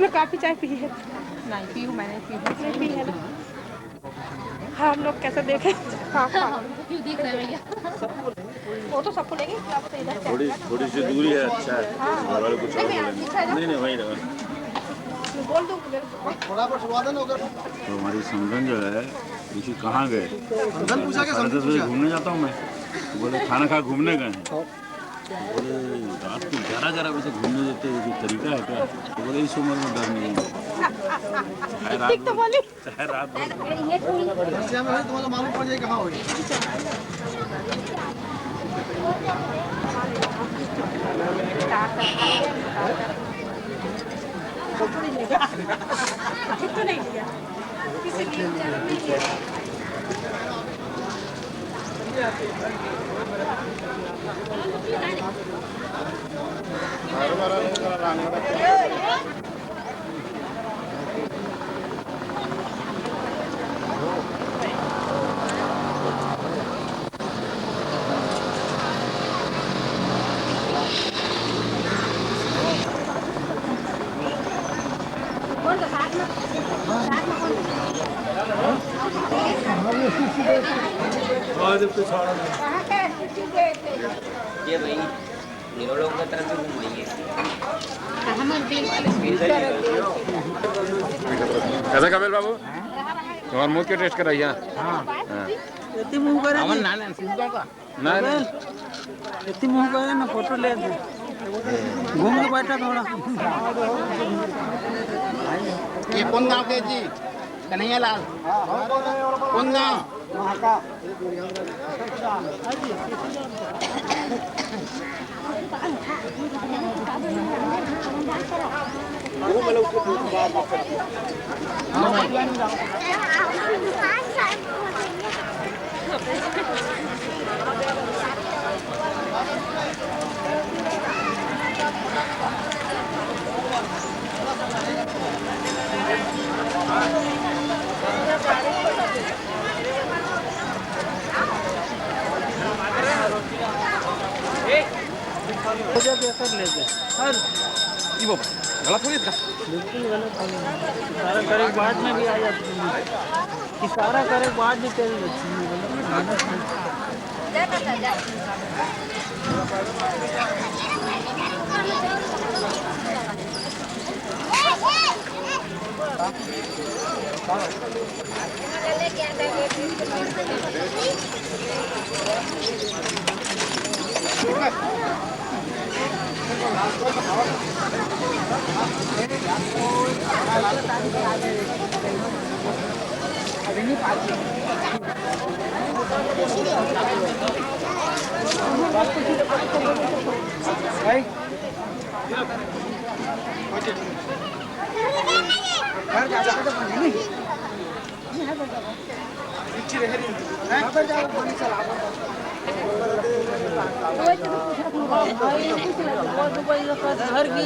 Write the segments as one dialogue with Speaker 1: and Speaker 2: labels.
Speaker 1: तुम्हें काफी चाय पी है?
Speaker 2: नहीं पी हूँ, मैंने पी
Speaker 1: नहीं पी है ना? हाँ हम लोग कैसे देखें? हाँ
Speaker 2: क्यों देख रहे हैं भैया?
Speaker 1: वो तो सबको लेंगे, क्या पता इधर
Speaker 3: थोड़ी थोड़ी सी दूरी है, अच्छा है। घर वाले कुछ और बोलेंगे। नहीं वहीं रहा।
Speaker 1: बोल दूँ
Speaker 4: थोड़ा बहुत सुनवा देना उधर।
Speaker 3: तो हमारी समझन जो है ऋषि कहाँ गए?
Speaker 4: समझन पूछा क्या?
Speaker 3: 10:30 बजे घूमने जाता हूँ मैं। तो बोले खाना खा घूमने गए हैं। बोले रात को 11 बजे घूमने देते हैं, कोई तरीका है क्या? तो बोले इस उम्र में डर नहीं है। चाहे रात भर
Speaker 4: तुम्हारा मालूम पड़ जाए कहाँ हुई।
Speaker 1: तो नहीं लिया किसी
Speaker 5: ये भाई न्यूरोलॉग की तरफ से घुमाइए।
Speaker 6: कैसा कपिल बाबू तुम्हारे मुंह के टेस्ट कराइए।
Speaker 7: इतनी मुंह करे
Speaker 5: अमन ना ना सीधा का
Speaker 6: ना
Speaker 7: इतनी मुंह करे ना फोटो ले दे घूम के बैठा थोड़ा।
Speaker 5: ये कौन गांव के जी? कन्हैया लाल कौन गांव?
Speaker 7: ले दे सर
Speaker 6: ये बाबा गलत हो गया।
Speaker 7: बिल्कुल गलत है। इशारा करे बाद में भी आ जाती है। इशारा करे बाद भी तेरी बच्ची घर की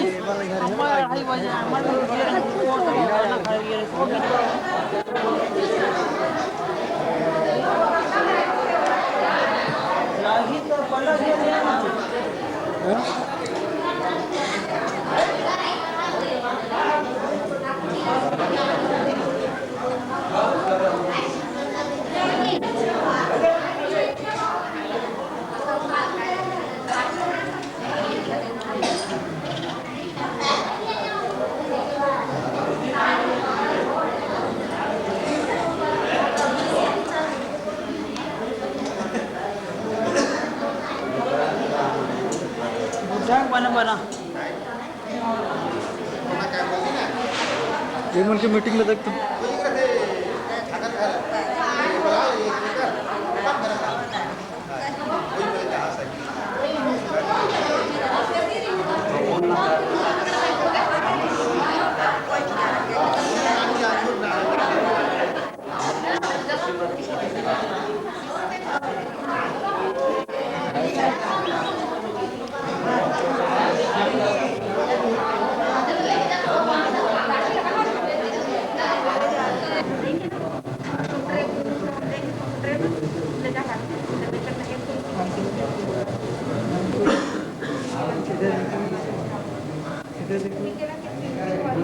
Speaker 7: बना
Speaker 4: मन की मीटिंग में देखते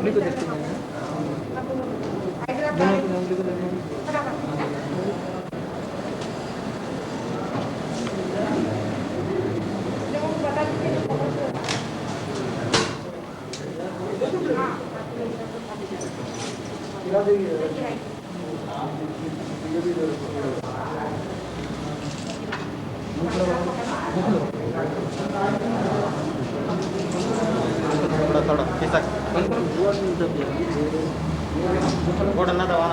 Speaker 7: उंगली को देखते हैं दोनों की उंगली को देखते हैं
Speaker 5: थोड़ा किसा थोड़ा ना दवा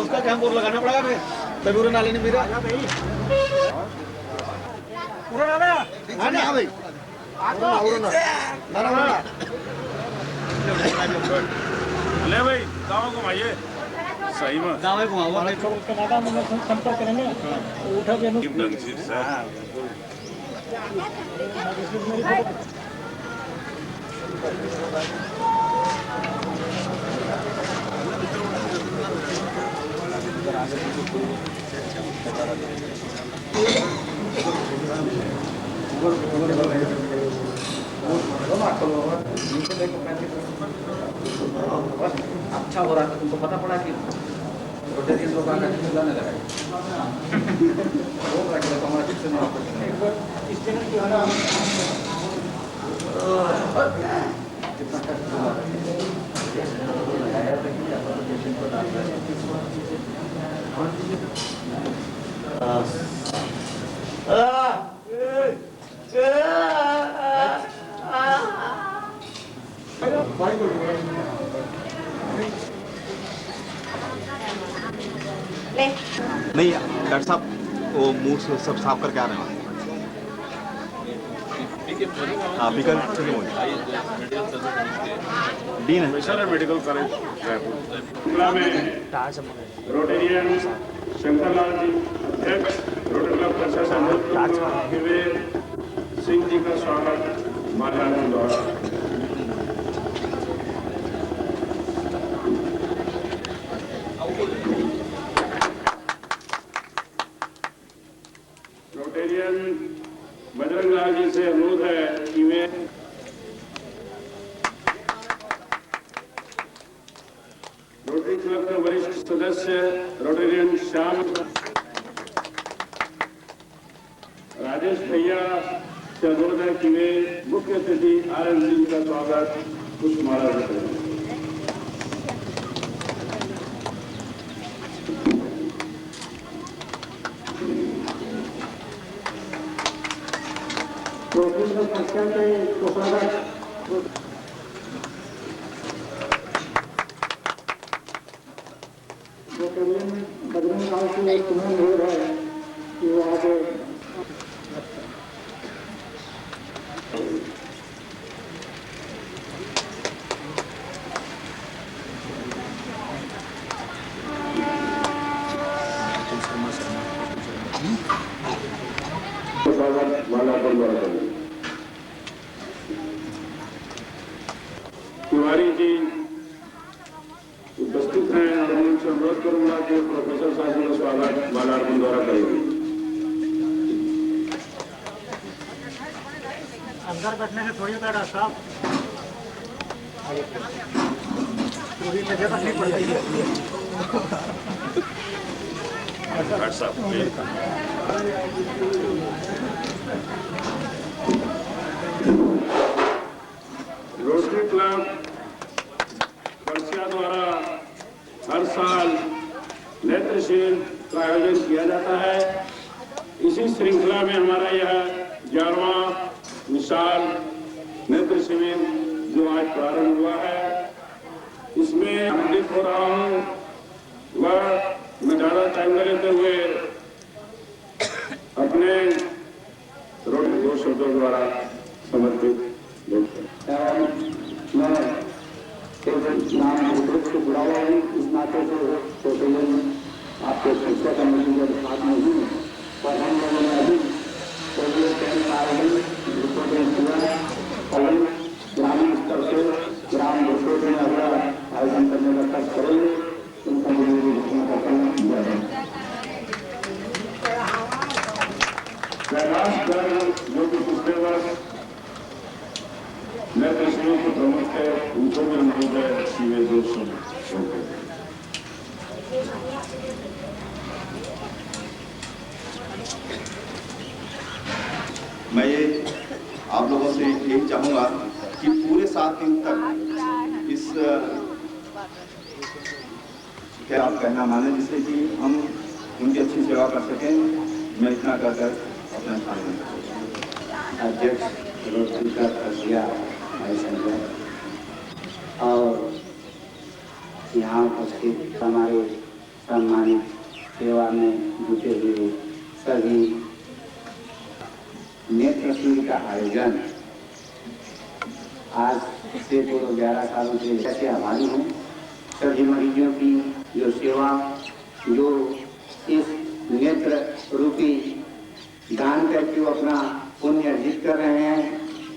Speaker 4: उसका क्या बोर्ड लगाना पड़ेगा फिर तभी पूरा नाले नहीं मेरा पूरा नाला हाँ ना भाई
Speaker 3: ले भाई गाँव घुमाइए सही में
Speaker 4: गाँव में घुमाओ
Speaker 7: संपर्क करेंगे उठा के
Speaker 3: ढंग से
Speaker 5: अच्छा हो रहा था तुमको पता पड़ा कि रोटेरियन लोग आकर चिल्लाने लगा वो लग रहा हमारा किससे ना एक बार इस चैनल की वाला कितना कष्ट हुआ
Speaker 8: नहीं डॉक्टर साहब वो मुंह सब साफ करके आ रहे हैं हाँ बिकल डीन है
Speaker 3: मेडिकल कॉलेज रायपुर में रोटेरियन शंकरलाल जी अध्यक्ष रोटरी क्लब प्रशासन विवेक सिंह जी का स्वागत माल्यार्पण द्वारा रोटेरियन बजरंग लाल जी से अनुरोध है कि वे रोटरी क्लब के वरिष्ठ सदस्य रोटेरियन श्याम राजेश भैया से अनुरोध है कि वे मुख्य अतिथि आनंद जी का स्वागत पुष्पमाला से करें। बजरंग लाल से एक अनुरोध है कि वो आगे
Speaker 9: तिवारी जी उपस्थित हैं और मैं उनसे अनुरोध करूंगा कि प्रोफेसर साहब जी का स्वागत माल्यार्पण द्वारा करेंगे।
Speaker 7: अंदर बैठने से थोड़ी होता है साहब, पूरी जगह नहीं पड़ती है।
Speaker 3: डॉक्टर साहब
Speaker 9: रोटरी क्लब परसिया द्वारा हर साल नेत्र शिविर का आयोजन किया जाता है। इसी श्रृंखला में हमारा यह 11वां विशाल नेत्र शिविर जो आज प्रारंभ हुआ है, इसमें आनंदित हो रहा हूँ वह मैं ज्यादा टाइम न लेते हुए अपने रोटरी दो शब्दों द्वारा समर्पित मैं नाम से जुड़ा हुआ हूँ। इस नाते से आपके शिक्षा कमेटी के साथ में हूँ, पर हम लोगों ने अभी और ग्रामीण स्तर से ग्राम दोषों में अगला आयोजन करने का खर्च करेंगे। उनका मुझे करता हूँ। जो कि पिछले वर्ष नेत्र शिविर के प्रमुख है, उनको भी अनुरोध है कि वे दोस्तों
Speaker 8: मैं ये आप लोगों से यही चाहूँगा कि पूरे 7 दिन तक इस क्या आप कहना माने, जिससे कि हम उनकी अच्छी सेवा कर सकें। मैं इतना कहकर अपना स्थान में
Speaker 5: अध्यक्ष रोटरी का परसिया और यहाँ उपस्थित हमारे सम्मानित सेवा में जुटे हुए सभी नेत्र शिविर का आयोजन आज से पूर्व 11 सालों से ऐसे आभारी हूँ। सभी मरीजों की जो सेवा, जो इस नेत्र रूपी दान करके वो अपना पुण्य अर्जित कर रहे हैं,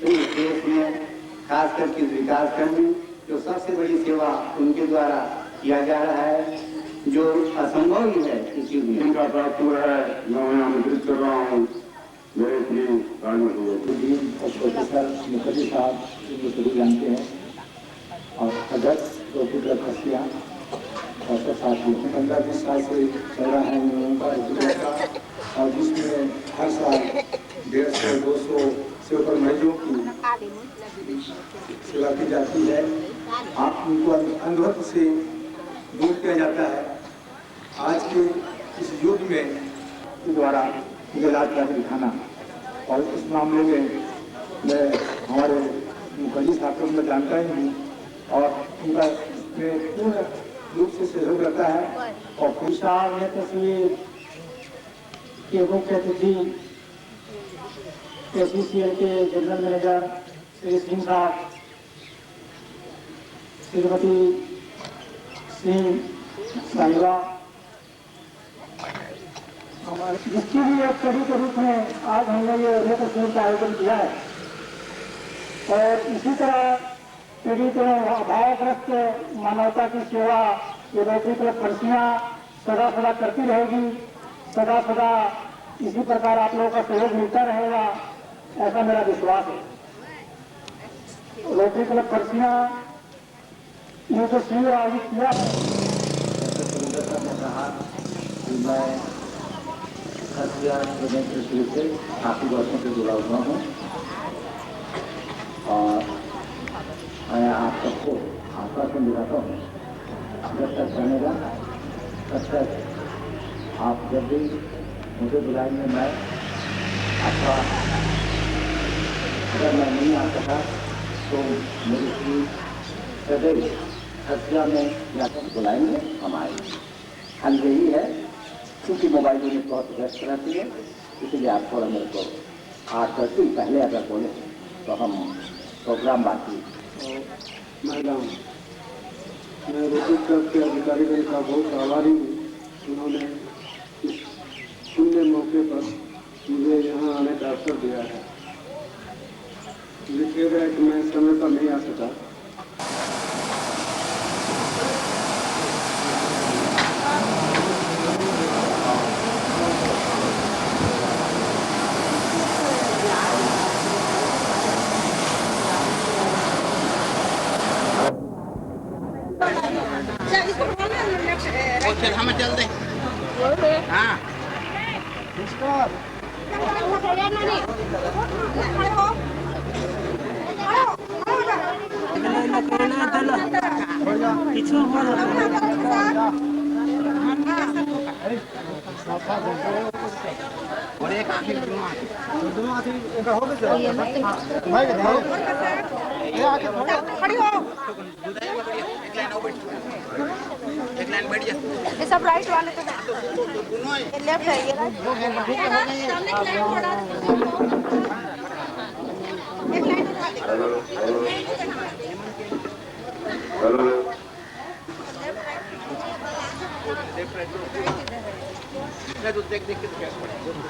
Speaker 5: तो इस देश में खास करके विकास करने जो सबसे बड़ी सेवा उनके द्वारा किया जा रहा है, जो असंभव ही है इसी में
Speaker 9: इनका प्राप्त हुआ है। मैं आमंत्रित कर रहा हूँ मेरे प्रिय
Speaker 5: प्रोफेसर मुखर्जी साहब, जो सभी जानते हैं, और अध्यक्ष रोटरी क्लब परसिया और साथ में 15-20 साल से चल रहा है इन लोगों का, और जिसमें हर साल 150-200 से ऊपर मरीजों की सेवा की जाती है। आप उनको अंधत्व से दूर किया जाता है। आज के इस युग में द्वारा इलाज कर दिखाना, और इस मामले में मैं हमारे मुखर्जी साहब को मैं जानता ही हूँ और उनका इसमें पूर्ण रूप से सहयोग रहता है। और विशाल नेत्र शिविर के मुख्य अतिथि ACCL के जनरल मैनेजर श्री सिंह साहब, श्रीमती सिंह साहिबा, जिसकी भी एक कड़ी के रूप में आज हमने ये नेत्र शिविर का आयोजन किया है। और इसी तरह पीड़ित अभावग्रस्त मानवता की सेवा ये रोटरी क्लब परसिया सदा सदा करती रहेगी। सदा सदा इसी प्रकार आप लोगों का सहयोग मिलता रहेगा, ऐसा मेरा विश्वास है। रोटरी क्लब परसिया ये जो शिविर आयोजित किया है, मैं परसिया नेत्र शिविर से काफी वर्षों से जुड़ा हुआ हूँ, और मैं आप सबको आश्वासन दिलाता हूँ, जब तक बनेगा तब तक आप जब भी मुझे बुलाएंगे, मैं आपका, अगर मैं नहीं आ सका तो मेरी टीम सदैव परसिया में या बुलाएंगे, हम आएंगे। हल यही है, क्योंकि मोबाइलों में बहुत व्यस्त रहती है, इसलिए आप थोड़ा मेरे को 8-10 दिन पहले अगर बोले तो हम प्रोग्राम बाकी।
Speaker 9: मैडम, मैं रोटरी क्लब के अधिकारीगण का बहुत आभारी हूँ। उन्होंने इस पुण्य मौके पर मुझे यहाँ आने का अवसर दिया है। लिखिएगा कि मैं समय पर नहीं आ सका,
Speaker 4: जल्दी हाँ और एक आखिर दोनों आखिर एक हो गए भाई ये आके खड़ी हो एक लाइन बैठ जा
Speaker 1: ये सब राइट वाले तो
Speaker 4: दोनों
Speaker 1: लेफ्ट है ये राइट सामने एक लाइन छोड़ा एक लाइन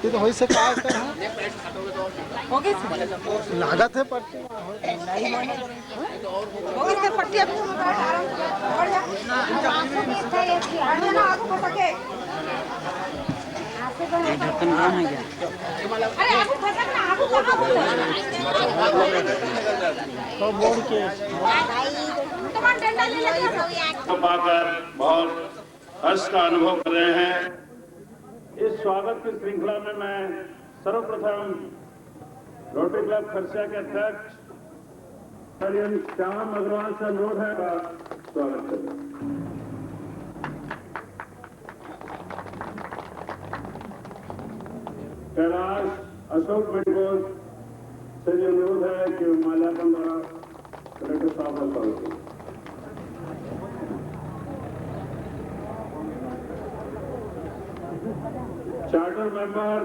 Speaker 7: ये तो हो से का
Speaker 1: हो गई
Speaker 7: लागत है पर
Speaker 1: हो गई से पट्टी अभी हम आराम से बढ़ जा ना आगे बढ़ सके
Speaker 7: ढक्कन कहाँ है क्या
Speaker 1: अरे आगे फसक ना आगे कहां
Speaker 7: तो बोर्ड के
Speaker 1: तुम्हारा डंडा ले लेके
Speaker 9: पाकर बहुत हर्ष का अनुभव कर रहे हैं। इस स्वागत की श्रृंखला में मैं सर्वप्रथम रोटरी क्लब खरसिया के अध्यक्ष श्याम अग्रवाल से अनुरोध है का स्वागत करें। कैलाश अशोक मेडगोज से अनुरोध है कि माल्यार्पण द्वारा कलेक्टर साहब का स्वागत करें। Charter member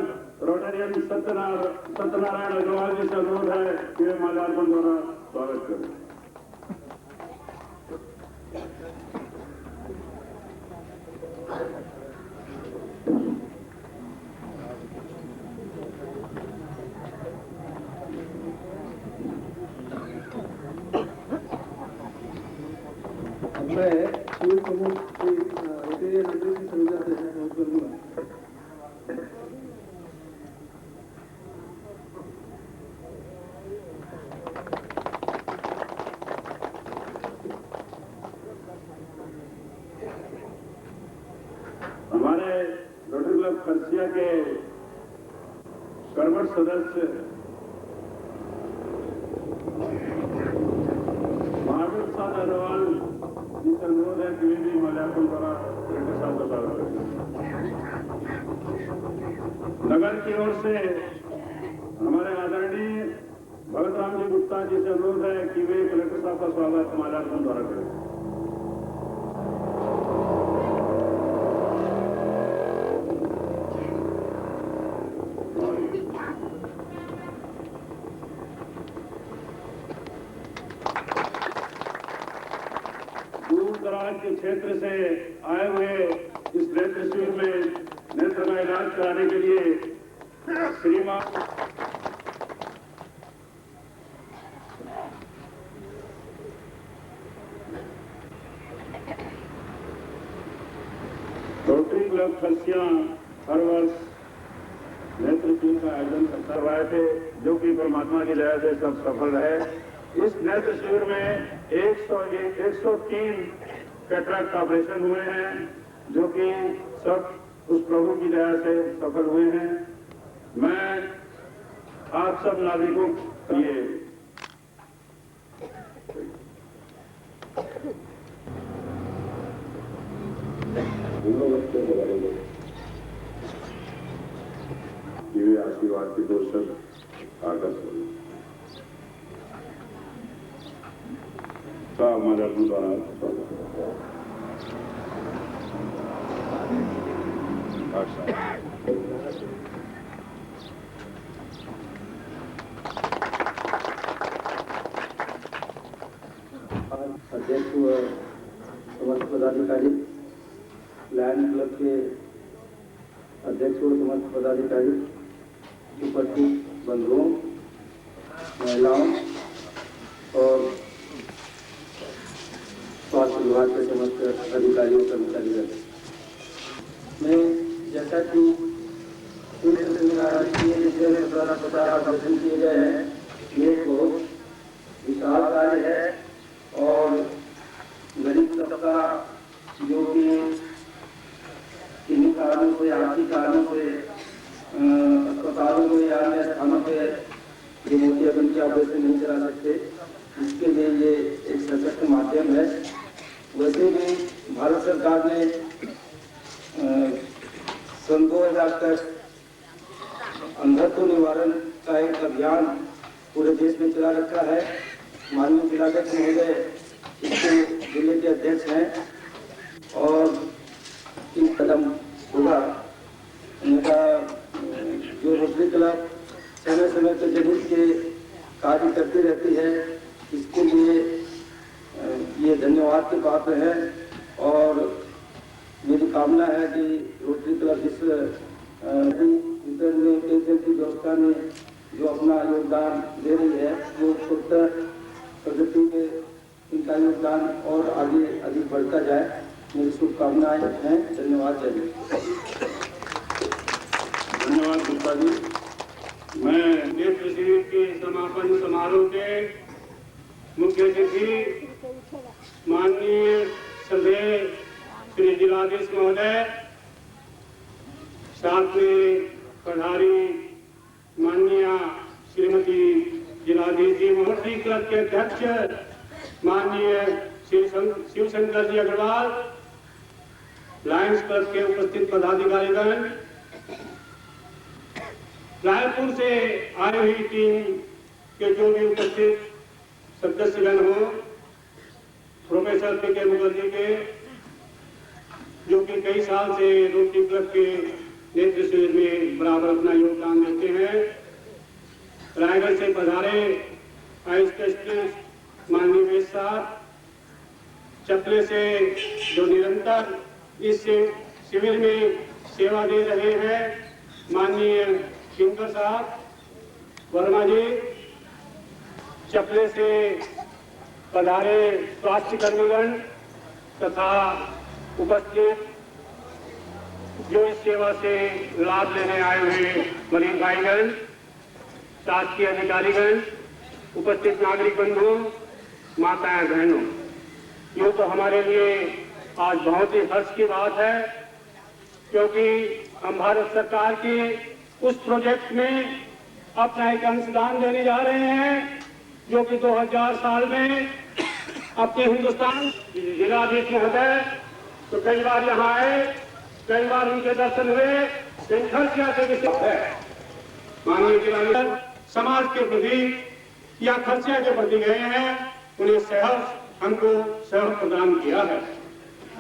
Speaker 9: Rotarian Satyanarayan Agarwal ji से अनुरोध है कि वे माल्यार्पण द्वारा स्वागत करें।
Speaker 5: मैं शिव प्रमुख श्री रोटेरियन मंडल की संज्ञा से अनुरोध करूंगा।
Speaker 9: हमारे रोटरी क्लब खरसिया के कर्मठ सदस्य महावीर प्रसाद अग्रवाल जी से अनुरोध है कि वे भी माल्यार्पण द्वारा कलेक्टर साहब का स्वागत करें। नगर की ओर से हमारे आदरणीय भगत राम जी गुप्ता जी से अनुरोध है कि वे कलेक्टर साहब का स्वागत माल्यार्पण द्वारा करें। दूर दराज के क्षेत्र से आए हुए इस नेत्र शिविर में नेत्र का इलाज कराने के लिए श्रीमान रोटरी क्लब खरसिया हर वर्ष नेत्र शिविर का आयोजन करवाए थे, जो कि परमात्मा की दया से सब सफल रहे। इस नेत्र शिविर में 103 कैटरैक्ट ऑपरेशन हुए हैं, जो कि सब उस प्रभु की दया से सफल हुए हैं। मैं आप सब नागरिकों के लिए दिव्य आशीर्वाद की दो शब्द आकर हमारे अपने द्वारा
Speaker 5: अध्यक्ष व समस्त पदाधिकारी, लायन क्लब के अध्यक्ष व समस्त पदाधिकारी, उपस्थित बंधुओं, महिलाओं और स्वास्थ्य विभाग के समस्त अधिकारियों कर्मचारीगण, मैं जैसा कि द्वारा प्रचार ऑपरेशन किए गए हैं, ये बहुत विशाल कार्य है और गरीब तबका जो कि स्थानों से अस्पतालों में या अन्य स्थानों पे ये मोतियाबिंद के ऑपरेशन नहीं करा सकते, इसके लिए ये एक सशक्त माध्यम है। वैसे भी भारत सरकार ने सन 2000 तक अंधत्व निवारण का एक अभियान पूरे देश में चला रखा है। माननीय जिलाध्यक्ष महोदय इसके जिले के अध्यक्ष हैं और 3 कदम होगा। उनका जो रोटरी क्लब समय समय पर जनहित के कार्य करती रहती है, इसके लिए ये धन्यवाद के पात्र है। और मेरी कामना है कि रोटरी क्लब इस पेयजल की व्यवस्था में जो अपना योगदान दे रही है, वो उत्तर प्रगति में इनका योगदान और आगे अधिक बढ़ता जाए, मेरी शुभकामनाएं हैं। धन्यवाद।
Speaker 9: धन्यवाद गुप्ता जी। मैं नेत्र शिविर के समापन समारोह के मुख्य अतिथि माननीय श्रद्धेय श्री जिलाधीश महोदय, साथ में पधारी माननीय श्रीमती जिलाधीश जी, रोटरी क्लब के अध्यक्ष माननीय शिवशंकर जी अग्रवाल, लायंस क्लब के उपस्थित पदाधिकारीगण, रायपुर से आई हुई टीम के जो भी उपस्थित सदस्यगण हो, प्रोफेसर पी.के. मुखर्जी के जो कि कई साल से रोटरी क्लब के नेत्र शिविर में बराबर अपना योगदान देते हैं, रायगढ़ से पधारे आई स्पेशलिस्ट माननीय वेद साहब, चपले से जो निरंतर इस शिविर में सेवा दे रहे हैं माननीय किंकर साहब वर्मा जी, चपले से पधारे स्वास्थ्य कर्मीगण तथा उपस्थित जो इस सेवा से लाभ लेने आए हुए मरीज भाईगण, शासकीय अधिकारीगण, उपस्थित नागरिक बंधु, माताएं बहनों, ये तो हमारे लिए आज बहुत ही हर्ष की बात है, क्योंकि हम भारत सरकार की उस प्रोजेक्ट में अपना एक अंशदान देने जा रहे हैं जो कि 2000 साल में अपने हिंदुस्तान जिलाधीश महोदय तो कई बार यहाँ आए, कई बार उनके दर्शन हुए, खर्चिया से विषय है। माननीय जिलाधीश समाज के प्रति या खर्चिया के प्रति गए हैं, उन्हें सहर्ष हमको सहयोग प्रदान किया है।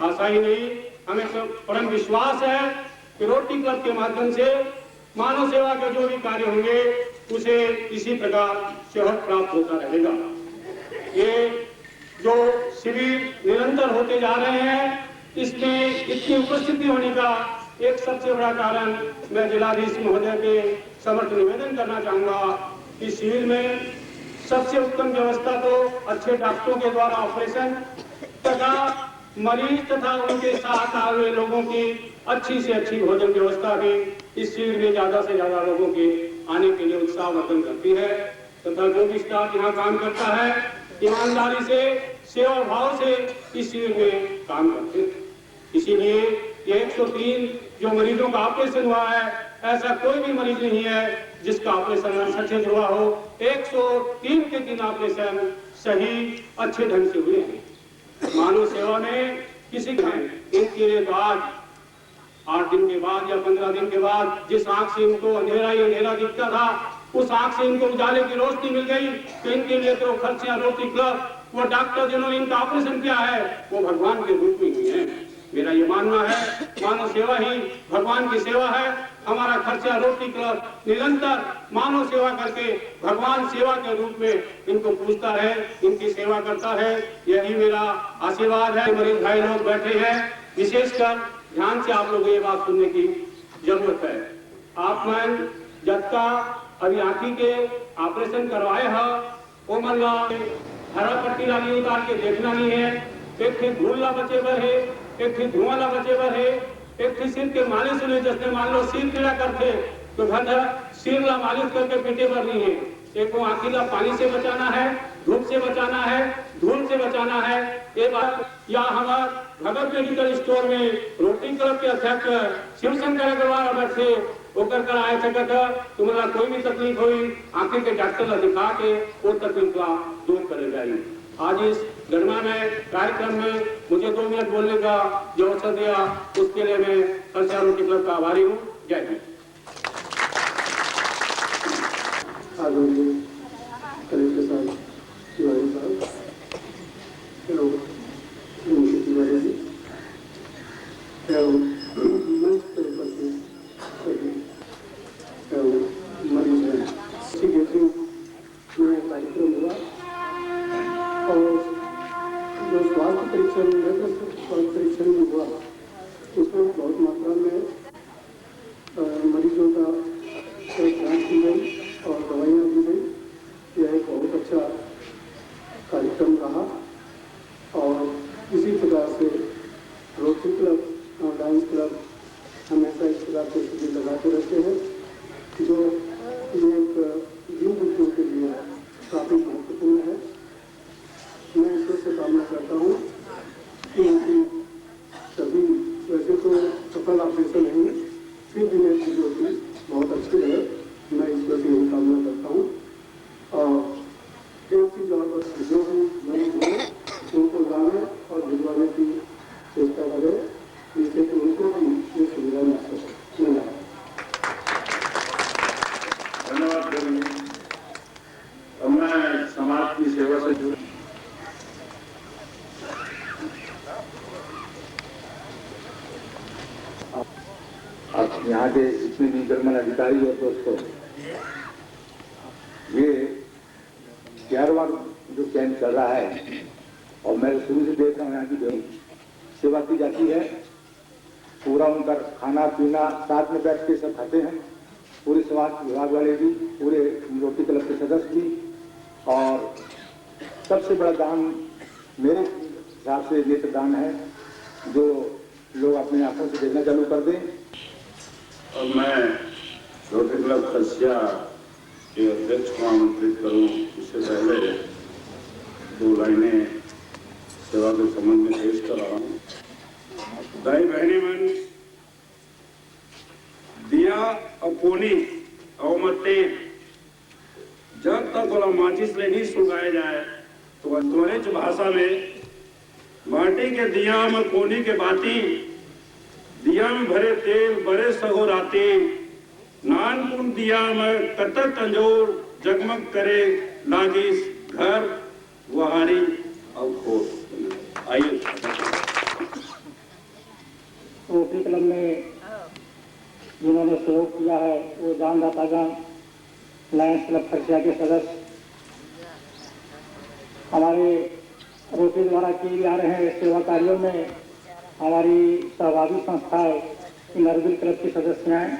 Speaker 9: आशा ही नहीं, हमें परम विश्वास है कि रोटरी क्लब के माध्यम से मानव सेवा के जो भी कार्य होंगे उसे इसी प्रकार सहयोग प्राप्त होता रहेगा। ये जो शिविर निरंतर होते जा रहे हैं, इसमें इतनी उपस्थिति होने का एक सबसे बड़ा कारण मैं जिलाधीश महोदय के समर्थ निवेदन करना चाहूंगा। इस शिविर में सबसे उत्तम व्यवस्था तो अच्छे डॉक्टरों के द्वारा ऑपरेशन तथा मरीज तथा उनके साथ आए हुए लोगों की अच्छी से अच्छी भोजन व्यवस्था भी इस शिविर में ज्यादा से ज्यादा लोगों के आने के लिए उत्साहवर्धन करती है तथा जो भी स्टाफ यहाँ काम करता है ईमानदारी से सेवा भाव से इस शिविर में काम करते हैं। इसीलिए 103 जो मरीजों का ऑपरेशन हुआ है, ऐसा कोई भी मरीज नहीं है जिसका ऑपरेशन सक्सेस हुआ हो। 103 के 3 ऑपरेशन सही अच्छे ढंग से हुए हैं। मानव सेवा में किसी इनके बाद 8 दिन के बाद या 15 दिन के बाद जिस आंख से इनको अंधेरा ही अंधेरा दिखता था, उस आंख से इनको उजाले की रोशनी मिल गई, तो इनके लिए तो खर्चिया रोटरी क्लब, वो डॉक्टर जिन्होंने इनका ऑपरेशन किया है, वो भगवान के रूप में ही है। मेरा ये मानना है मानव सेवा ही भगवान की सेवा है। हमारा खर्चा रोटरी क्लब निरंतर मानव सेवा करके भगवान सेवा के रूप में इनको पूछता है, इनकी सेवा करता है। यही मेरा आशीर्वाद है। मरीज भाई लोग बैठे हैं, विशेषकर ध्यान से आप लोगों को ये बात सुनने की जरूरत है। आप मन जब का अभी आंखी के ऑपरेशन करवाए है, वो मन हरा पट्टी लानी उतार के देखना नहीं है। एक थी धूल ला बचे बर है, एक थी धुआं ला बचे बर है, एक थी सिर के मालिश हुए, जैसे मान लो सिर पीड़ा करते तो घर सिर ला मालिश करके पेटे भर नहीं है। एक वो आंखी ला पानी से बचाना है, धूप से बचाना है, धूल से बचाना है। ये बात या हमारे भगत मेडिकल स्टोर में रोटरी क्लब के अध्यक्ष शिवशंकर अग्रवाल अगर से होकर कर आए सकत तुम्हारा कोई भी तकलीफ हुई आंखें के डॉक्टर दिखा के वो तकलीफ का दूर करे जाए। आज इस गणमान्य कार्यक्रम में मुझे 2 मिनट बोलने का जो अवसर दिया उसके लिए मैं खरसिया रोटरी क्लब का आभारी हूँ। जय हिंद।
Speaker 5: आदरणीय कलेक्टर साहब तिवारी साहब एवं मुंशी तिवारी जी एवं मंच पर उपस्थित सभी एवं मरीज हैं। इसी गैदरिंग में कार्यक्रम हुआ और जो स्वास्थ्य परीक्षण स्वास्थ्य परीक्षण में हुआ उसमें बहुत मात्रा में मरीजों का जांच की गई और दवाइयाँ दी गई। यह एक बहुत अच्छा कार्यक्रम रहा और इसी प्रकार से रोटरी क्लब और लायंस क्लब हमेशा इस प्रकार के शिविर लगाते रहते हैं जो एक युग उद्योग के लिए काफ़ी महत्वपूर्ण है। मैं ईश्वर से कामना करता हूँ कि उनकी सभी वैसे तो सफल ऑपरेशन नहीं फिर भी मेरी चीज़ों की बहुत अच्छी रहे। मैं ईश्वर से यही कामना करता हूँ और एक चीज़ और बस जो भी मरीज हो उनको लाने और भिजवाने की चेष्टा करें जिससे कि उनको भी ये सुविधा मिल सके।
Speaker 8: धन्यवाद करेंगे। अब मैं समाज की सेवा से जुड़ अब यहाँ के जितने भी गणमान्य अधिकारी और दोस्तों, ये 11वां जो कैंप चल रहा है और मैं शुरू से देख रहा हूँ यहाँ की सेवा की जाती है। पूरा उनका खाना पीना साथ में बैठ के सब खाते हैं, पूरे स्वास्थ्य विभाग वाले भी, पूरे रोटरी क्लब के सदस्य भी। और सबसे बड़ा दान मेरे हिसाब से नेत्रदान है जो लोग अपनी आंखों से देखना चालू कर दें।
Speaker 9: और मैं रोटरी क्लब खरसिया के अध्यक्ष को आमंत्रित करूं इससे पहले 2 लाइनें सेवा के संबंध में पेश कर रहा हूं। दाई बहनी मन दिया और कोनी और मत्ते जब तक बोला माचिस ले नहीं सुलगाया जाए तो त्वरित भाषा में माटी के दिया में कोनी के बाती दिया में भरे तेल बड़े सहो राती नानपुन दिया में कतर तंजोर जगमग करे लागिस घर वहारी और खोर। आइए
Speaker 7: रोटरी क्लब में जिन्होंने सहयोग किया है वो दानदातागण, लायंस क्लब खरसिया के सदस्य, हमारे रोटरी द्वारा किए जा रहे सेवा कार्यों में हमारी सहभागी संस्थाएं, नरविल क्लब की सदस्याएं,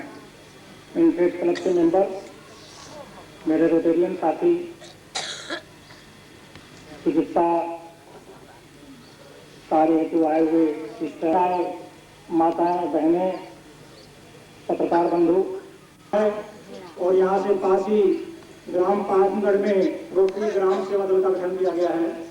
Speaker 7: इंट्रेस्ट क्लब के मेंबर, मेरे रोटेरियन साथी, चिकित्सा कार्य हेतु आए हुए सिस्टर, माताएं, बहनें, पत्रकार बंधु और यहाँ से पास ही ग्राम पाटनगढ़ में रोटरी ग्राम सेवा दल का गठन किया गया है।